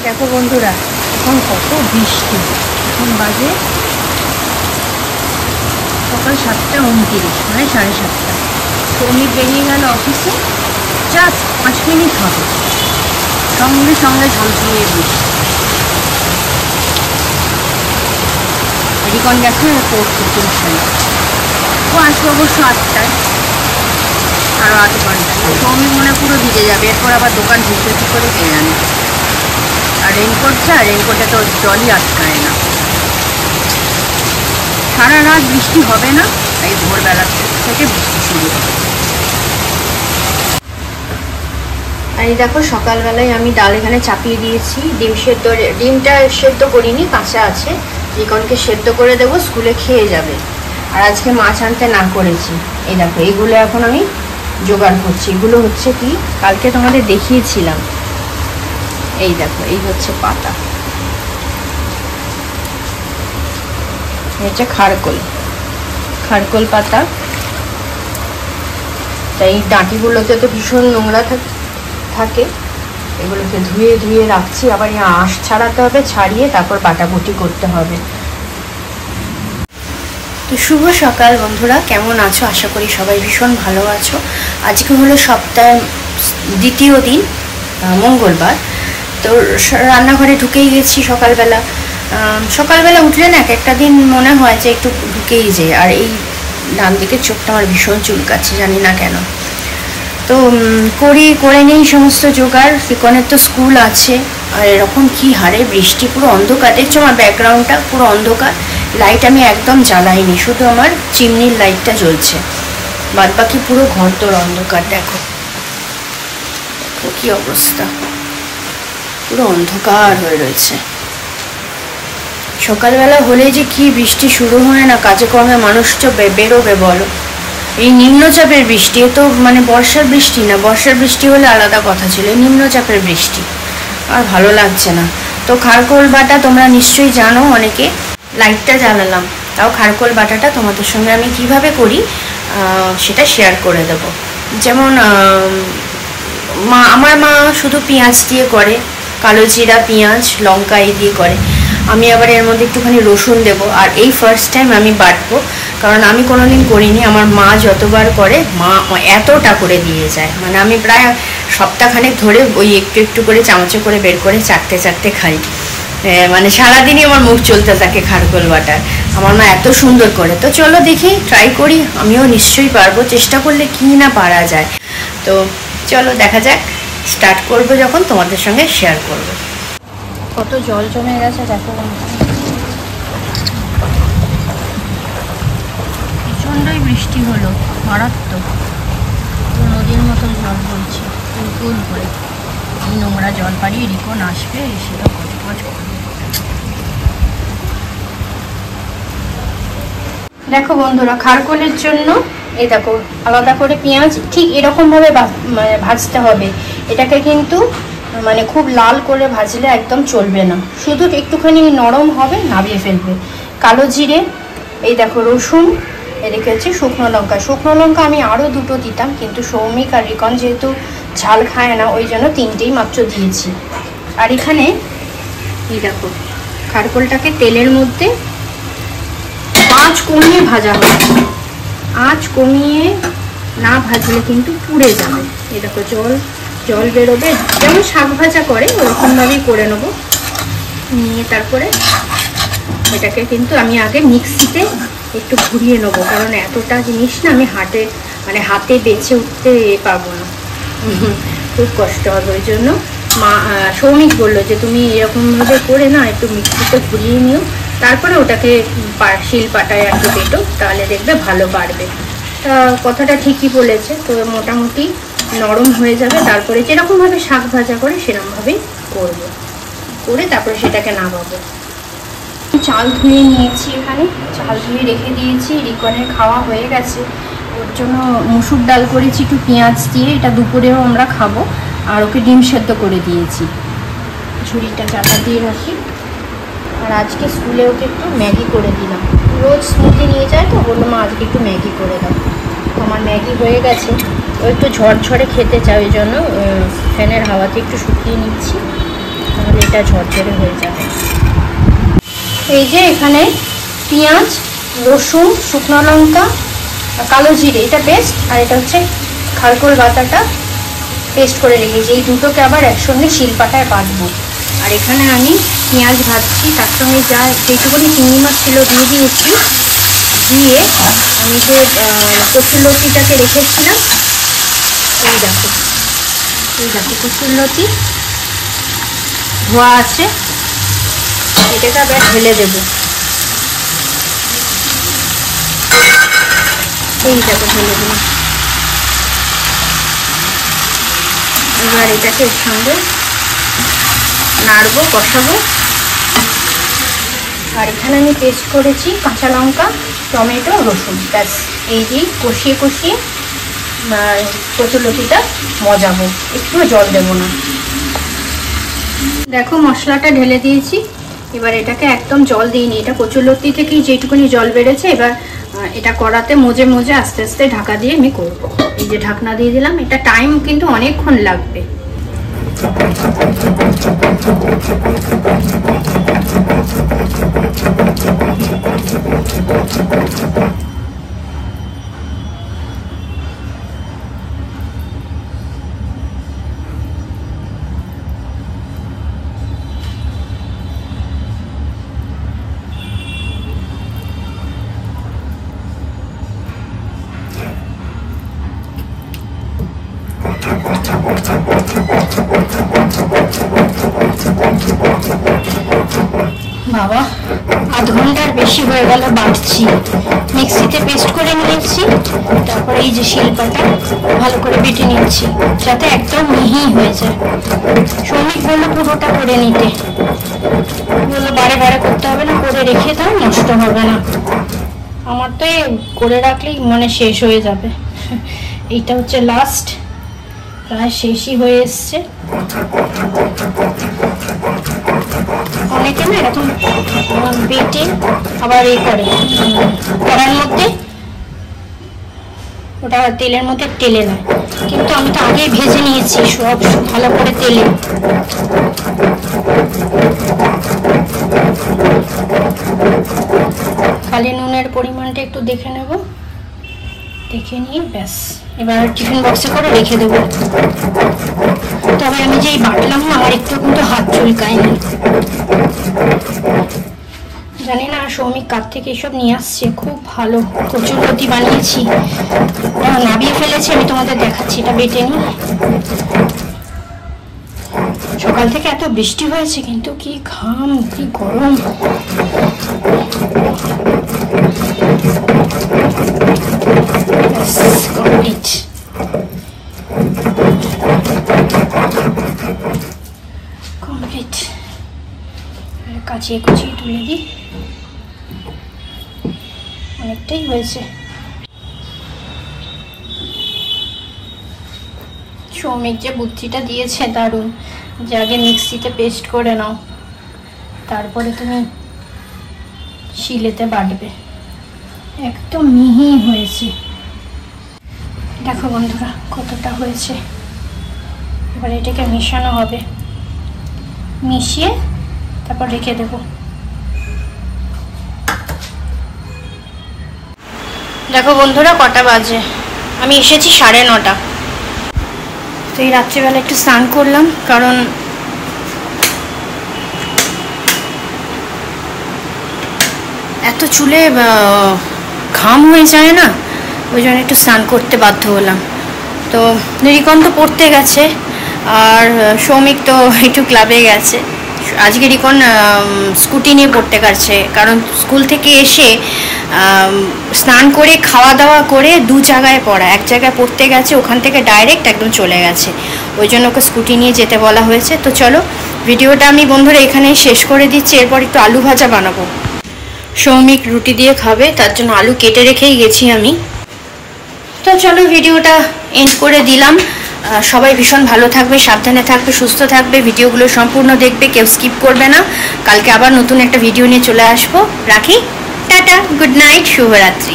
দেখো বন্ধুরা, এখন কত বৃষ্টি। এখন বাজে সকাল 7:29, মানে 7:30। সৌমিক বেরিয়ে গেল অফিসে, জাস্ট 5 মিনিট হবে, সঙ্গে সঙ্গে ঝলঝলিয়ে বৃষ্টি। রিকন গেছে পড়তে টিউশনে, ও আসবে অবশ্য 8টায়, আরও 8 ঘন্টা। সৌমিক মনে পুরো ভিজে যাবে, এরপর আবার দোকান ঢুকবে কী করে কে জানে। আর রেনকোট চায়, রেনকোটে তো জলই আটকায় না। সারা রাত বৃষ্টি হবে না, এই ভোরবেলা থেকে বৃষ্টি শুরু হবে। আর এই দেখো, সকালবেলায় আমি ডাল এখানে চাপিয়ে দিয়েছি। ডিমটা সেদ্ধ করিনি, কাঁচা আছে। রিকনকে সেদ্ধ করে দেবো, স্কুলে খেয়ে যাবে। আর আজকে মাছ আনতে না করেছি। এই দেখো, এইগুলো এখন আমি জোগাড় করছি। এগুলো হচ্ছে কি, কালকে তোমাদের দেখিয়েছিলাম। এই দেখো, এই হচ্ছে পাতা, হচ্ছে খারকোল পাতা। তাই ডাঁটিগুলোতে তো ভীষণ নোংরা থাকে, এগুলোকে ধুয়ে ধুয়ে রাখছি। আবার এই আঁশ ছাড়াতে হবে, ছাড়িয়ে তারপর বাটাবুটি করতে হবে। তো শুভ সকাল বন্ধুরা, কেমন আছো? আশা করি সবাই ভীষণ ভালো আছো। আজকে হলো সপ্তাহের দ্বিতীয় দিন, মঙ্গলবার। তো রান্নাঘরে ঢুকেই গেছি সকালবেলা উঠলে না একটা দিন মনে হয় যে একটু ঢুকেই যায়। আর এই ডান দিকের চোখটা আমার ভীষণ চুলকাচ্ছে, জানি না কেন। তো করে নেই সমস্ত জোগাড়। রিকনের তো স্কুল আছে, আর এরকম কি হারে বৃষ্টি, পুরো অন্ধকার। দেখছো আমার ব্যাকগ্রাউন্ডটা পুরো অন্ধকার। লাইট আমি একদম জ্বালাইনি, শুধু আমার চিমনির লাইটটা জ্বলছে, বাদ বাকি পুরো ঘর তোর অন্ধকার। দেখো কি অবস্থা, পুরো অন্ধকার হয়ে রয়েছে। সকালবেলা হলে যে কি বৃষ্টি শুরু হয় না, কাজে কর্মে মানুষ তো বেরোবে বলো। এই নিম্নচাপের বৃষ্টি, এ তো মানে বর্ষার বৃষ্টি না। বর্ষার বৃষ্টি হলে আলাদা কথা ছিল, এই নিম্নচাপের বৃষ্টি আর ভালো লাগছে না। তো খারকোল বাটা তোমরা নিশ্চয়ই জানো অনেকে। লাইটটা জ্বালালাম, তাও খারকোল বাটাটা তোমাদের সঙ্গে আমি কিভাবে করি সেটা শেয়ার করে দেব। যেমন আমার মা শুধু পেঁয়াজ দিয়ে করে, কালো জিরা, পেঁয়াজ, লঙ্কা এই দিয়ে করে। আমি আবার এর মধ্যে একটুখানি রসুন দেবো। আর এই ফার্স্ট টাইম আমি বাটবো, কারণ আমি কোনোদিন করিনি। আমার মা যতবার করে, মা এতটা করে দিয়ে যায়, মানে আমি প্রায় সপ্তাহখানেক ধরে ওই একটু একটু করে চামচে করে বের করে চাটতে খাই। মানে সারাদিনই আমার মুখ চলতে থাকে খারকোল বাটার। আমার মা এত সুন্দর করে। তো চলো দেখি, ট্রাই করি, আমিও নিশ্চয়ই পারবো। চেষ্টা করলে কি না পারা যায়। তো চলো দেখা যাক, স্টার্ট করবো যখন তোমাদের সঙ্গে শেয়ার করব। কত জল জমে গেছে দেখো, প্রচণ্ডই বৃষ্টি হলো, মারাত্মক। নদীর মতন জল বলছে কুল করে। এই নোংরা জল পাড়িয়ে রিকন আসবে, সেটা কচকচ করবে। দেখো বন্ধুরা, খারকোলের জন্য এই দেখো আলাদা করে পেঁয়াজ ঠিক এরকমভাবে ভাজতে হবে। এটাকে কিন্তু মানে খুব লাল করে ভাজলে একদম চলবে না, শুধু একটুখানি নরম হবে, নামিয়ে ফেলবে। কালো জিরে, এই দেখো রসুন, এদিকে হচ্ছে শুকনো লঙ্কা আমি আরও 2টো দিতাম, কিন্তু সৌমিক আর রিকন যেহেতু ঝাল খায় না, ওই জন্য 3টেই মাত্র দিয়েছি। আর এখানে এই দেখো খারকোলটাকে তেলের মধ্যে আঁচ কমিয়ে ভাজা হবে। আঁচ কমিয়ে না ভাজলে কিন্তু পুড়ে যাবে। এই দেখো জল বেরোবে, যেমন শাক ভাজা করে ওরকমভাবেই করে নেবো। নিয়ে তারপরে এটাকে কিন্তু আমি আগে মিক্সিতে একটু ঘুরিয়ে নেবো, কারণ এতটা জিনিস না আমি হাতে বেছে উঠতে পারবো না, খুব কষ্ট হবে। ওই জন্য সৌমিক বললো যে তুমি এরকমভাবে করে না একটু মিক্সিতে ঘুরিয়ে নিও, তারপরে ওটাকে শিল পাটায় একটু বেটো, তাহলে দেখবে ভালো বাড়বে। তা কথাটা ঠিকই বলেছে। তো মোটামুটি নরম হয়ে যাবে, তারপরে যেরকমভাবে শাক ভাজা করে সেরকমভাবেই করবো, করে তারপরে সেটাকে নামাবো। চাল ধুয়ে নিয়েছি, এখানে চাল ধুয়ে রেখে দিয়েছি। রিকনের খাওয়া হয়ে গেছে, ওর জন্য মুসুর ডাল করেছি একটু পেঁয়াজ দিয়ে, এটা দুপুরেও আমরা খাবো। আর ওকে ডিম সেদ্ধ করে দিয়েছি, ঝুড়িটা চাপা দিয়ে রাখি। আর আজকে স্কুলে ওকে একটু ম্যাগি করে দিলাম, রোজ স্মুদি নিয়ে যায়, তো বললো মা আজকে একটু ম্যাগি করে দাও। আমার ম্যাগি হয়ে গেছে, ও একটু ঝরঝরে খেতে চায়, ওই জন্য ফ্যানের হাওয়াতে একটু শুকিয়ে নিচ্ছি, তাহলে এটা ঝরঝরে হয়ে যাবে। এই যে এখানে পেঁয়াজ, রসুন, শুকনো লঙ্কা, কালো জিরে, এটা পেস্ট, আর এটা হচ্ছে খারকোল বাটাটা পেস্ট করে রেখেছি। এই দুটোকে আবার একসঙ্গে শিলপাটায় বাটবো। আর এখানে আমি পেঁয়াজ ভাজছি, তার সঙ্গে যা যেটুকুনি চিংড়ি মাছ ছিল দিয়ে দিয়েছি। দিয়ে আমি যে কচুরলতিটাকে রেখেছিলাম, এই দেখো কচুরলতি ধোয়া আছে, এটাকে আবার ঢেলে দেবো। এই দেখো ঢেলে দিলাম। এবার এটাকে এর সঙ্গে নাড়বো, কষাবো। আর এখানে আমি পেস্ট করেছি কাঁচা লঙ্কা, টমেটো, রসুন, ব্যাস। এই দিয়ে কষিয়ে কষিয়ে কচুরলতিটা মজাবো, একটুও জল দেবো না। দেখো মশলাটা ঢেলে দিয়েছি। এবার এটাকে একদম জল দিইনি, এটা কচুরলতি থেকেই যেটুকুনি জল বেড়েছে। এবার এটা কড়াতে মজে মজে আস্তে আস্তে ঢাকা দিয়ে আমি করবো। এই যে ঢাকনা দিয়ে দিলাম। এটা টাইম কিন্তু অনেকক্ষণ লাগবে। বাবা, আধ ঘন্টার বেশি হয়ে গেল বাটছি। মিক্সিতে পেস্ট করে নিয়েছি, তারপরে এই যে শিলপাটা ভালো করে বেটে নিচ্ছি যাতে একদম মিহি হয়ে যায়। সৌমিক বললো পুরোটা করে নিতে, বললো বারে বারে করতে হবে না, করে রেখে দাও, নষ্ট হবে না। আমার তো করে রাখলেই মানে শেষ হয়ে যাবে। এইটা হচ্ছে লাস্ট, প্রায় শেষই হয়ে এসছে। অনেকে না এরকম বেটে আবার এই করে কড়ার মধ্যে, ওটা তেলের মধ্যে টেলে নেয়, কিন্তু আমি তো আগেই ভেজে নিয়েছি সব ভালো করে তেলে। খালি নুনের পরিমাণটা একটু দেখে নেব, দেখে নিয়ে ব্যাস এবার টিফিন বক্সে করে রেখে দেবো। তবে আমি যেই বাটলাম না, আমার একটু কিন্তু হাত চুলকায়নি। জানি না সৌমিক কার থেকে এসব নিয়ে আসছে, খুব ভালো কচুরলতি বানিয়েছি। নাবিয়ে ফেলেছি, আমি তোমাদের দেখাচ্ছি। এটা বেটে নি। সকাল থেকে এত বৃষ্টি হয়েছে, কিন্তু কি ঘাম, কি গরম। কমপ্লিট। কমপ্লিট। কাচিয়ে কুচিয়ে তুলে দিই, অনেকটাই হয়েছে। সৌমিক যে বুদ্ধিটা দিয়েছে দারুণ, যে আগে মিক্সিতে পেস্ট করে নাও, তারপরে তুমি শিলেতে বাটবে, একদম মিহি হয়েছে। দেখো বন্ধুরা কতটা হয়েছে। এবার এটাকে মেশানো হবে, মিশিয়ে তারপর রেখে দেব। দেখো বন্ধুরা কটা বাজে, আমি এসেছি 9:30। তো এই রাত্রিবেলা একটু স্নান করলাম, কারণ এত চুলে ঘাম হয়ে যায় না, ওই জন্য একটু স্নান করতে বাধ্য হলাম। তো রিকন তো পড়তে গেছে, আর সৌমিক তো একটু ক্লাবে গেছে। আজকে রিকন স্কুটি নিয়ে পড়তে গেছে, কারণ স্কুল থেকে এসে স্নান করে খাওয়া দাওয়া করে দু জায়গায় পড়া, এক জায়গায় পড়তে গেছে, ওখান থেকে ডাইরেক্ট একদম চলে গেছে, ওই জন্য ওকে স্কুটি নিয়ে যেতে বলা হয়েছে। তো চলো ভিডিওটা আমি বন্ধুরা এখানেই শেষ করে দিচ্ছি। এরপর একটু আলু ভাজা বানাবো, সৌমিক রুটি দিয়ে খাবে, তার জন্য আলু কেটে রেখেই গেছি আমি। তো চলো ভিডিওটা এন্ড করে দিলাম। সবাই ভীষণ ভালো থাকবে, সাবধানে থাকবে, সুস্থ থাকবে, ভিডিওগুলো সম্পূর্ণ দেখবে, কেউ স্কিপ করবে না। কালকে আবার নতুন একটা ভিডিও নিয়ে চলে আসবো। রাখি, টাটা, গুড নাইট, শুভরাত্রি।